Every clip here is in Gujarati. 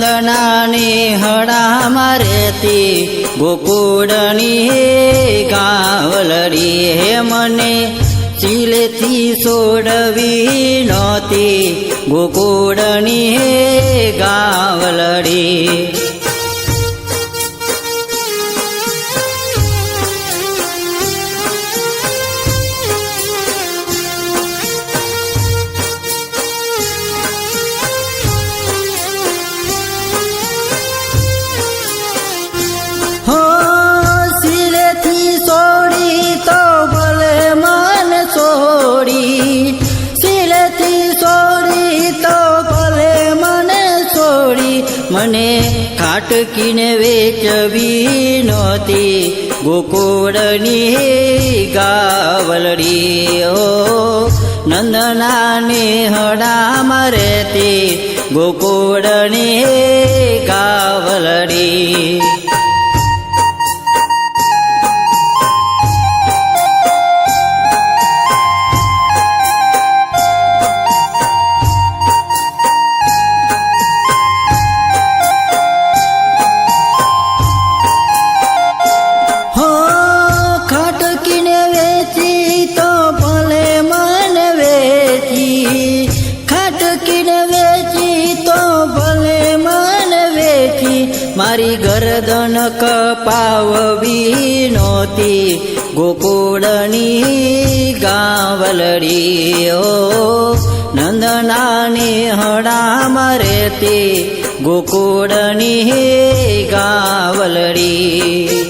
નંદનાની હડામાં રહેતી ગોકુળની ગાવલડી હે મને ચીલેથી છોડવી નહોતી ગોકુળની ગાવલડી મને ખાટકીને વેચવી નહોતી ગોકુળની ગાવલડી ઓ નંદનાની હડામાં રહેતી ગોકુળની ગાવલડી મારી ગરદન કપાવવી નહોતી ગોકુળની ગાવલડી ઓ નંદનાની હડામાં રહેતી ગોકુળની ગાવલડી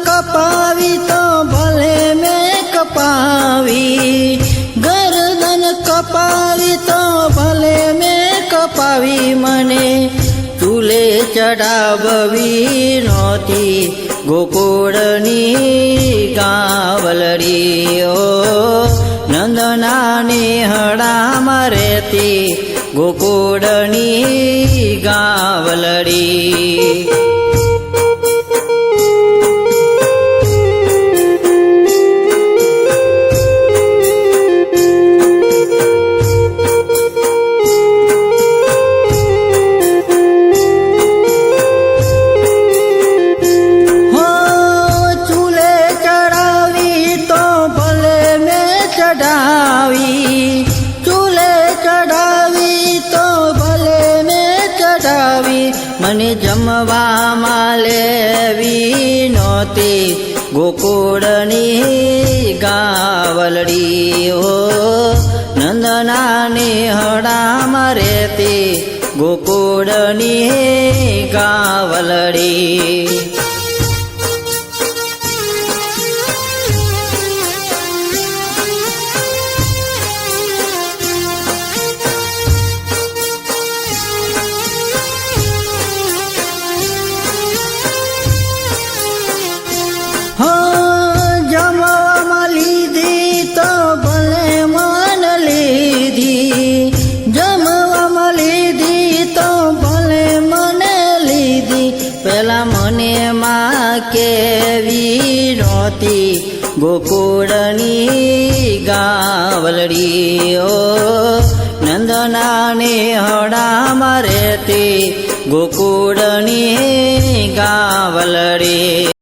કપાવી તો ભલે મેં કપાવી ગરદન કપાવી તો ભલે મેં કપાવી મને ચૂલે ચડાવવી નહોતી ગોકુળની ગાવલડી ઓ નંદનાની હડામાં રહેતી ગોકુળની ગાવલડી મને જમવામાં લેવી નહોતી ગોકુળની ગાવલડી ઓ નંદનાની હડામાં રહેતી ગોકુળની ગાવલડી પેલા મને માં કેવી નહોતી ગોકુળની ગાવલડી ઓ નંદનાની હડામાં રહેતી ગોકુળની ગાવલડી